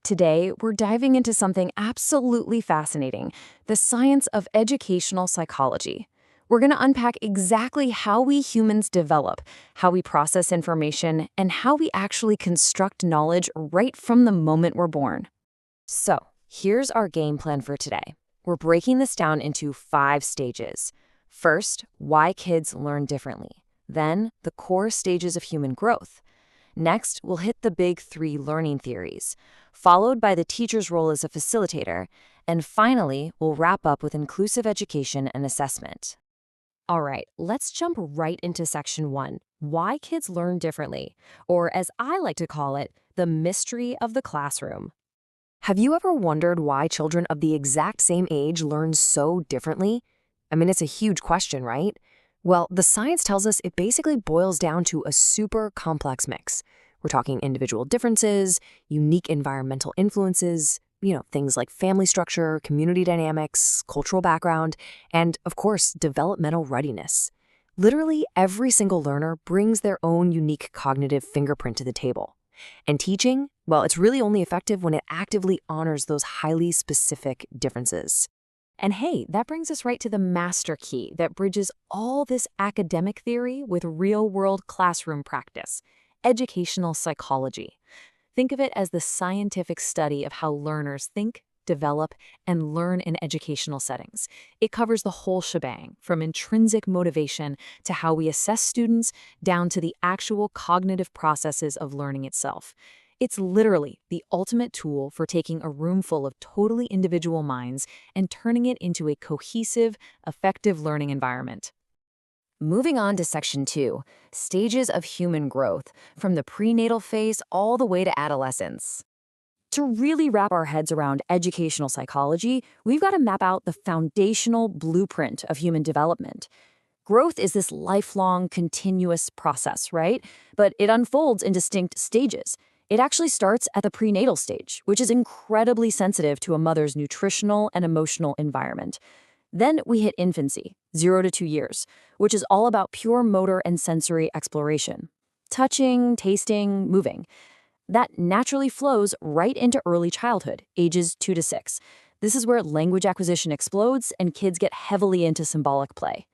Today, we're diving into something absolutely fascinating, the science of educational psychology. We're going to unpack exactly how we humans develop, how we process information, and how we actually construct knowledge right from the moment we're born. So, here's our game plan for today. We're breaking this down into 5 stages. First, why kids learn differently. Then, the core stages of human growth. Next, we'll hit the big 3 learning theories, followed by the teacher's role as a facilitator, and finally, we'll wrap up with inclusive education and assessment. All right, let's jump right into section 1, why kids learn differently, or as I like to call it, the mystery of the classroom. Have you ever wondered why children of the exact same age learn so differently? I mean, it's a huge question, right? Well, the science tells us it basically boils down to a super complex mix. We're talking individual differences, unique environmental influences, things like family structure, community dynamics, cultural background, and, of course, developmental readiness. Literally, every single learner brings their own unique cognitive fingerprint to the table. And teaching, well, it's really only effective when it actively honors those highly specific differences. And hey, that brings us right to the master key that bridges all this academic theory with real-world classroom practice, educational psychology. Think of it as the scientific study of how learners think, develop, and learn in educational settings. It covers the whole shebang, from intrinsic motivation to how we assess students, down to the actual cognitive processes of learning itself. It's literally the ultimate tool for taking a room full of totally individual minds and turning it into a cohesive, effective learning environment. Moving on to section 2, stages of human growth, from the prenatal phase all the way to adolescence. To really wrap our heads around educational psychology, we've got to map out the foundational blueprint of human development. Growth is this lifelong, continuous process, right? But it unfolds in distinct stages. It actually starts at the prenatal stage, which is incredibly sensitive to a mother's nutritional and emotional environment. Then we hit infancy, 0 to 2 years, which is all about pure motor and sensory exploration. Touching, tasting, moving. That naturally flows right into early childhood, ages 2 to 6. This is where language acquisition explodes and kids get heavily into symbolic play.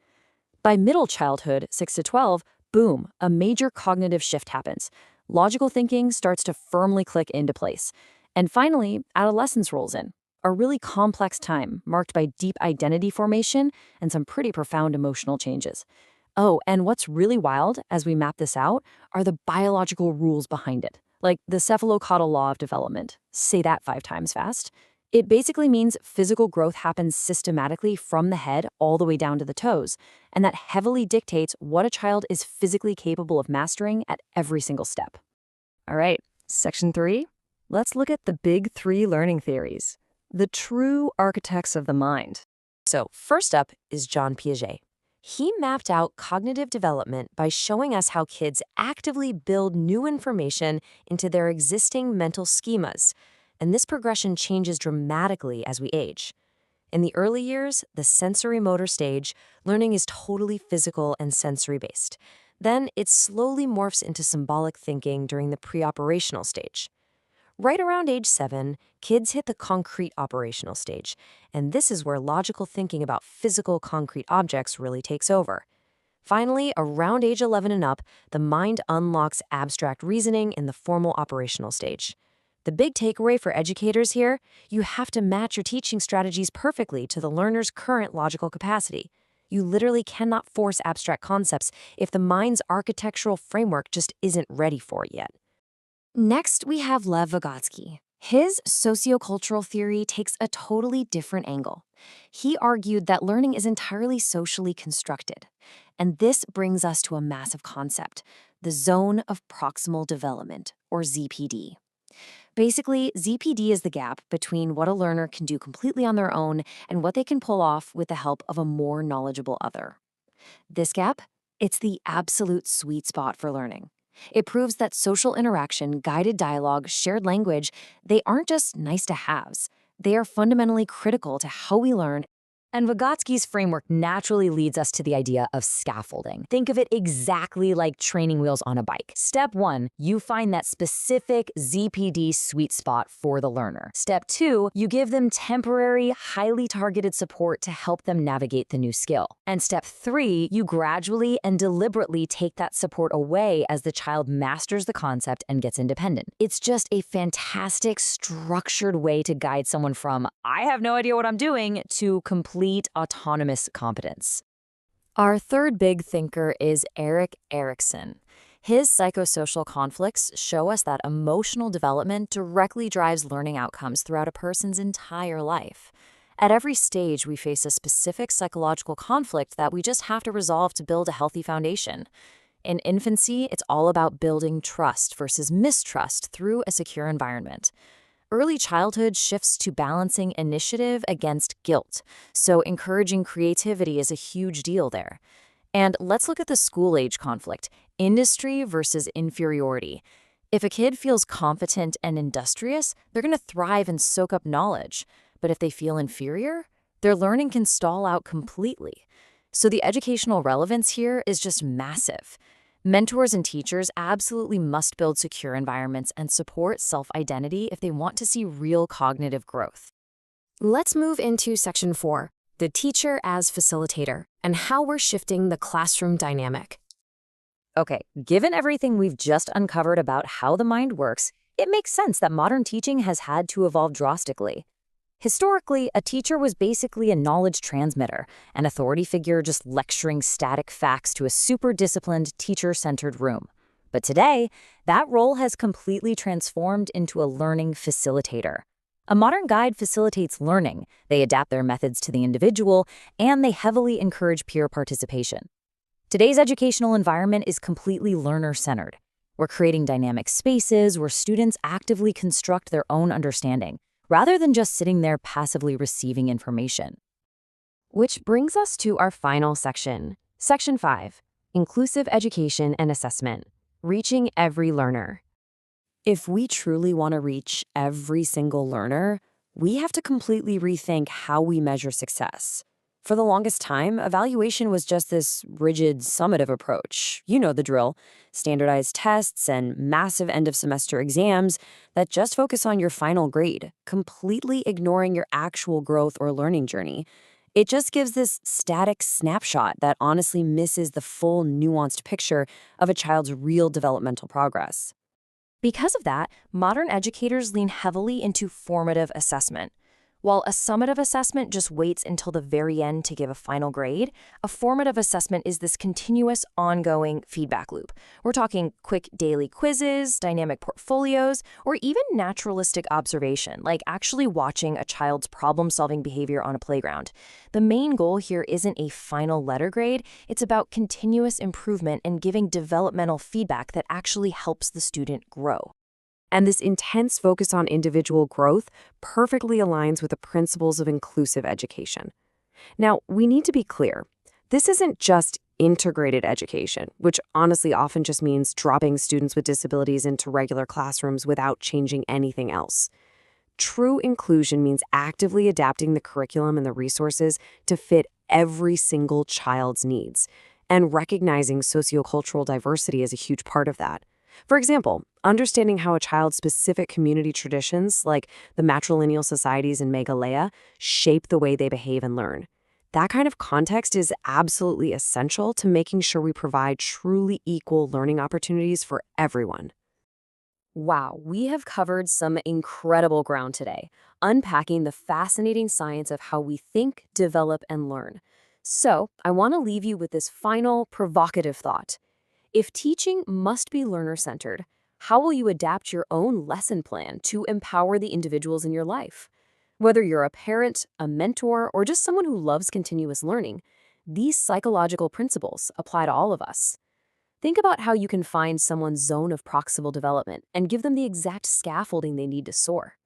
By middle childhood, 6 to 12, boom, a major cognitive shift happens. Logical thinking starts to firmly click into place. And finally, adolescence rolls in, a really complex time marked by deep identity formation and some pretty profound emotional changes. Oh, and what's really wild as we map this out are the biological rules behind it, like the cephalocaudal law of development. Say that 5 times fast. It basically means physical growth happens systematically from the head all the way down to the toes, and that heavily dictates what a child is physically capable of mastering at every single step. All right, section 3, let's look at the big 3 learning theories, the true architects of the mind. So first up is John Piaget. He mapped out cognitive development by showing us how kids actively build new information into their existing mental schemas, and this progression changes dramatically as we age. In the early years, the sensory motor stage, learning is totally physical and sensory-based. Then it slowly morphs into symbolic thinking during the pre-operational stage. Right around age 7, kids hit the concrete operational stage, and this is where logical thinking about physical concrete objects really takes over. Finally, around age 11 and up, the mind unlocks abstract reasoning in the formal operational stage. The big takeaway for educators here, you have to match your teaching strategies perfectly to the learner's current logical capacity. You literally cannot force abstract concepts if the mind's architectural framework just isn't ready for it yet. Next, we have Lev Vygotsky. His sociocultural theory takes a totally different angle. He argued that learning is entirely socially constructed. And this brings us to a massive concept, the zone of proximal development, or ZPD. Basically, ZPD is the gap between what a learner can do completely on their own and what they can pull off with the help of a more knowledgeable other. This gap, it's the absolute sweet spot for learning. It proves that social interaction, guided dialogue, shared language, they aren't just nice-to-haves. They are fundamentally critical to how we learn And Vygotsky's framework naturally leads us to the idea of scaffolding. Think of it exactly like training wheels on a bike. Step 1, you find that specific ZPD sweet spot for the learner. Step 2, you give them temporary, highly targeted support to help them navigate the new skill. And step 3, you gradually and deliberately take that support away as the child masters the concept and gets independent. It's just a fantastic, structured way to guide someone from, I have no idea what I'm doing, to complete autonomous competence. Our third big thinker is Erik Erikson. His psychosocial conflicts show us that emotional development directly drives learning outcomes throughout a person's entire life. At every stage, we face a specific psychological conflict that we just have to resolve to build a healthy foundation. In infancy, it's all about building trust versus mistrust through a secure environment. Early childhood shifts to balancing initiative against guilt, so encouraging creativity is a huge deal there. And let's look at the school-age conflict, industry versus inferiority. If a kid feels competent and industrious, they're going to thrive and soak up knowledge. But if they feel inferior, their learning can stall out completely. So the educational relevance here is just massive. Mentors and teachers absolutely must build secure environments and support self-identity if they want to see real cognitive growth. Let's move into Section 4, the teacher as facilitator, and how we're shifting the classroom dynamic. Okay, given everything we've just uncovered about how the mind works, it makes sense that modern teaching has had to evolve drastically. Historically, a teacher was basically a knowledge transmitter, an authority figure just lecturing static facts to a super disciplined, teacher-centered room. But today, that role has completely transformed into a learning facilitator. A modern guide facilitates learning, they adapt their methods to the individual, and they heavily encourage peer participation. Today's educational environment is completely learner-centered. We're creating dynamic spaces where students actively construct their own understanding, rather than just sitting there passively receiving information. Which brings us to our final section, Section 5, Inclusive Education and Assessment, Reaching Every Learner. If we truly want to reach every single learner, we have to completely rethink how we measure success. For the longest time, evaluation was just this rigid, summative approach. You know the drill. Standardized tests and massive end-of-semester exams that just focus on your final grade, completely ignoring your actual growth or learning journey. It just gives this static snapshot that honestly misses the full, nuanced picture of a child's real developmental progress. Because of that, modern educators lean heavily into formative assessment. While a summative assessment just waits until the very end to give a final grade, a formative assessment is this continuous, ongoing feedback loop. We're talking quick daily quizzes, dynamic portfolios, or even naturalistic observation, like actually watching a child's problem-solving behavior on a playground. The main goal here isn't a final letter grade, it's about continuous improvement and giving developmental feedback that actually helps the student grow. And this intense focus on individual growth perfectly aligns with the principles of inclusive education. Now, we need to be clear. This isn't just integrated education, which honestly often just means dropping students with disabilities into regular classrooms without changing anything else. True inclusion means actively adapting the curriculum and the resources to fit every single child's needs, and recognizing sociocultural diversity is a huge part of that. For example, understanding how a child's specific community traditions, like the matrilineal societies in Meghalaya, shape the way they behave and learn. That kind of context is absolutely essential to making sure we provide truly equal learning opportunities for everyone. Wow, we have covered some incredible ground today, unpacking the fascinating science of how we think, develop, and learn. So, I want to leave you with this final, provocative thought. If teaching must be learner-centered, how will you adapt your own lesson plan to empower the individuals in your life? Whether you're a parent, a mentor, or just someone who loves continuous learning, these psychological principles apply to all of us. Think about how you can find someone's zone of proximal development and give them the exact scaffolding they need to soar.